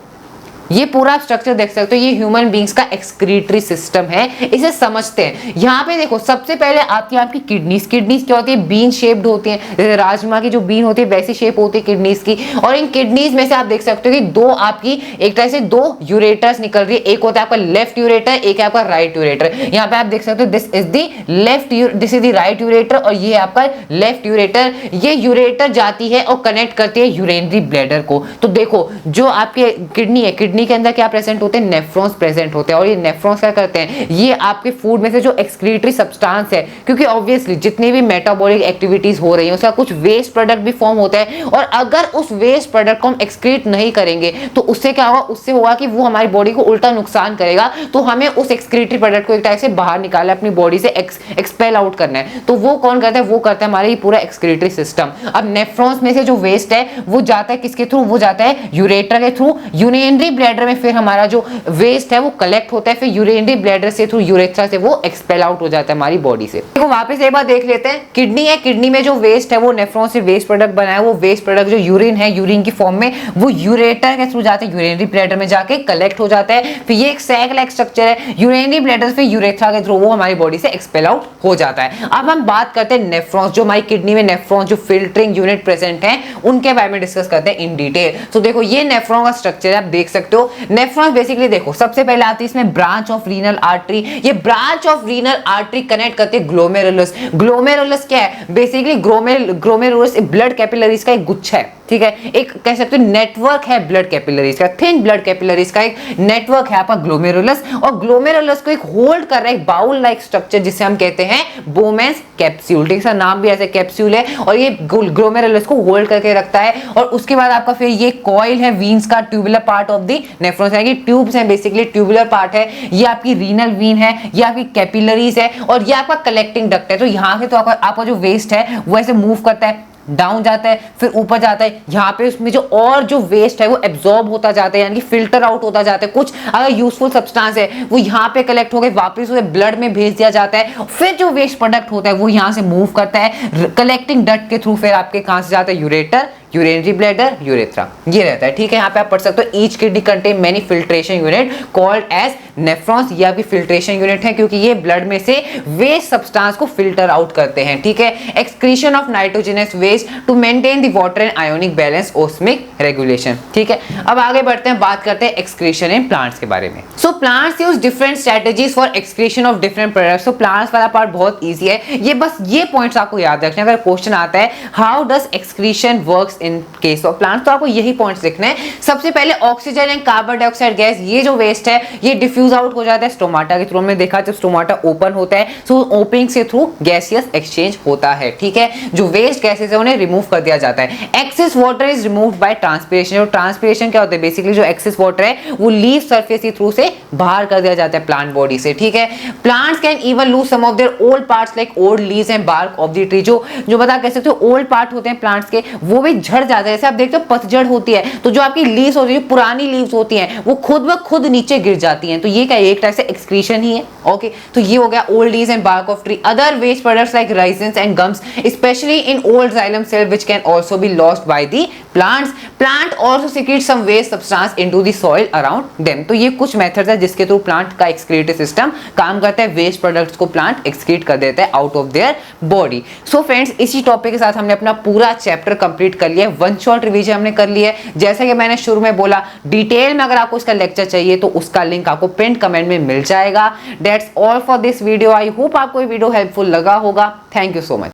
ये पूरा स्ट्रक्चर देख सकते हो, ये ह्यूमन बींग्स का एक्सक्रीटरी सिस्टम है, इसे समझते हैं। यहाँ पे देखो सबसे पहले आती है आपकी किडनीज। किडनीज क्या होती है? बीन शेप्ड होती है, जैसे राजमा की जो बीन होती है वैसी शेप होती है किडनीज की। और इन किडनीज में से आप देख सकते हो कि दो आपकी एक तरह से दो यूरेटर्स निकल रही है। एक होता है आपका लेफ्ट यूरेटर, एक है आपका राइट यूरेटर। यहाँ पे आप देख सकते हो this is the right ureter और ये है आपका लेफ्ट यूरेटर। ये यूरेटर जाती है और कनेक्ट करती है यूरेनरी ब्लैडर को। तो देखो जो आपके किडनी है, किडनी के अंदर क्या प्रेजेंट होते हैं? नेफ्रॉन्स प्रेजेंट होते हैं। और ये नेफ्रॉन्स क्या करते हैं? ये आपके फूड में से जो एक्सक्रीटरी सब्सटेंस है, क्योंकि ऑब्वियसली जितनी भी मेटाबॉलिक एक्टिविटीज हो रही है उसका कुछ वेस्ट प्रोडक्ट भी फॉर्म होता है, और अगर उस वेस्ट प्रोडक्ट को हम एक्सक्रीट नहीं करेंगे तो उससे क्या होगा? उससे होगा कि वो हमारी बॉडी को उल्टा नुकसान करेगा। तो हमें उस एक्सक्रीटरी प्रोडक्ट को एक टाइप से बाहर निकालना है, अपनी बॉडी से एक्सपेल आउट करना है। तो वो कौन करता है? वो करता है हमारा ये पूरा एक्सक्रीटरी सिस्टम। अब नेफ्रॉन्स में से जो वेस्ट है वो जाता है किसके थ्रू? वो जाता है यूरेटर के थ्रू। यूरिनरी ब्लैडर में फिर हमारा जो वेस्ट है वो कलेक्ट होता है, फिर यूरिनरी ब्लैडर से थ्रू यूरेथ्रा से वो एक्सपेल आउट हो जाता है हमारी बॉडी से। देखो वापस एक बार देख लेते हैं। किडनी है, किडनी में जो वेस्ट है वो नेफ्रॉन से वेस्ट प्रोडक्ट बनाया, वो वेस्ट प्रोडक्ट जो यूरिन है, यूरिन की फॉर्म में, वो यूरेटर के थ्रू जाते हैं, यूरिनरी ब्लैडर में जाके कलेक्ट हो जाता है। फिर ये एक सैक लाइक स्ट्रक्चर है, यूरिनरी ब्लैडर से यूरेथ्रा के थ्रू वो हमारी बॉडी से एक्सपेल आउट हो जाता है। अब हम बात करते हैं नेफ्रॉन्स, जो हमारी किडनी में नेफ्रॉन्स जो फिल्टरिंग यूनिट प्रेजेंट है उनके बारे में डिस्कस करते हैं इन डिटेल। तो देखो ये नेफ्रॉन का स्ट्रक्चर है, आप देख सकते हो। नेफ्रॉन बेसिकली देखो सबसे पहले आती है इसमें ब्रांच ऑफ रीनल आर्टरी। ये branch of renal artery connect करते हैं ग्लोमेरुलस। ग्लोमेरुलस क्या है? बेसिकली ग्लोमेरुलस ब्लड कैपिलरीज का एक गुच्छा है, ठीक है, एक कह सकते हो नेटवर्क है ब्लड कैपिलरीज का, थिन ब्लड कैपिलरीज का एक नेटवर्क है आपका ग्लोमेरुलस। और ग्लोमेरुलस को एक होल्ड कर रहा है, एक बाउल लाइक स्ट्रक्चर जिसे हम कहते हैं बोमेंस कैप्सूल। ठीक है, नाम भी ऐसे कैप्सूल है, और ये ग्लोमेरुलस को होल्ड करके रखता है। और उसके बाद आपका फिर ये कॉइल है वीन्स का, tubular part of the nephrons, यानी कि ट्यूब्स हैं बेसिकली, ट्यूबुलर पार्ट है। ये आपकी रीनल वीन है, ये आपकी कैपिलरीज है, और ये आपका कलेक्टिंग डक्ट है। तो यहाँ से तो आपका जो वेस्ट है वो ऐसे मूव करता है, डाउन जाता है, फिर ऊपर जाता है। यहाँ पे उसमें जो वेस्ट है वो एब्जॉर्ब होता जाता है, यानी कि फिल्टर आउट होता जाता है। कुछ अगर यूजफुल सब्सटेंस है वो यहाँ पे कलेक्ट होकर वापस उसे ब्लड में भेज दिया जाता है। फिर जो वेस्ट प्रोडक्ट होता है वो यहाँ से मूव करता है कलेक्टिंग डक्ट के थ्रू, फिर आपके कहाँ से जाता है? यूरेटर, यूरिनरी ब्लैडर, यूरेथ्रा, ये रहता है। ठीक है, यहाँ पे आप पढ़ सकते हो each kidney contain many filtration unit called as nephrons. ये आपकी फिल्ट्रेशन यूनिट है क्योंकि ये ब्लड में से वेस्ट सब्सटेंस को फिल्टर आउट करते हैं। ठीक है, excretion of nitrogenous waste to maintain the water and ionic balance, osmotic regulation. ठीक है, अब आगे बढ़ते हैं, बात करते हैं एक्सक्रीशन इन प्लांट्स के बारे में। So plants use different strategies for excretion of different products. तो प्लांट्स वाला पार्ट बहुत ईजी है, ये बस ये पॉइंट्स आपको याद रखने। अगर क्वेश्चन आता है how does excretion works in case of plants, तो आपको यही पॉइंट्स लिखने हैं। सबसे पहले oxygen and carbon dioxide gas, ये जो वेस्ट है ये डिफ्यूज आउट हो जाता है स्टोमाटा के थ्रू। हमने देखा जब स्टोमाटा ओपन होता है तो ओपनिंग से थ्रू गैसियस एक्सचेंज होता है। ठीक है, जो वेस्ट गैसेस है उन्हें रिमूव कर दिया जाता है। Excess water is removed by transpiration. जो ट्रांसपिरेशन क्या होता है? बेसिकली जो एक्सेस वाटर है वो लीफ सरफेस के थ्रू से बाहर कर दिया जाता है प्लांट बॉडी से। ठीक है, plants can even lose some of their old parts like old leaves and bark of the tree. जो बता कह सकते हो ओल्ड पार्ट होते हैं प्लांट्स के, वो भी झड़ जाते हैं। जैसे आप देखते हो पतझड़ होती है तो जो आपकी लीव्स होती है, पुरानी लीव्स होती हैं, वो खुद ब खुद नीचे गिर जाती हैं। तो ये क्या है? एक टाइप से एक्सक्रीशन ही है। ओके, तो ये हो गया old leaves and bark of tree. Other waste products like resins and gums specially in old xylem cell which can also be lost by the plants. Plant also secrete some waste substance into the soil around them. तो ये कुछ methods है जिसके through plant का excretory system काम करता है। Waste products को प्लांट एक्सक्रीट कर देता है out of their body. So friends, इसी टॉपिक के साथ हमने अपना पूरा चैप्टर कंप्लीट कर लिया है। वन शॉट रिवीजन हमने कर लिया है। जैसे कि मैंने शुरू में बोला, डिटेल में अगर आपको इसका लेक्चर चाहिए तो उसका लिंक आपको पिन कमेंट में मिल जाएगा। That's all for this video. I hope आपको ये वीडियो हेल्पफुल लगा होगा। Thank you so much.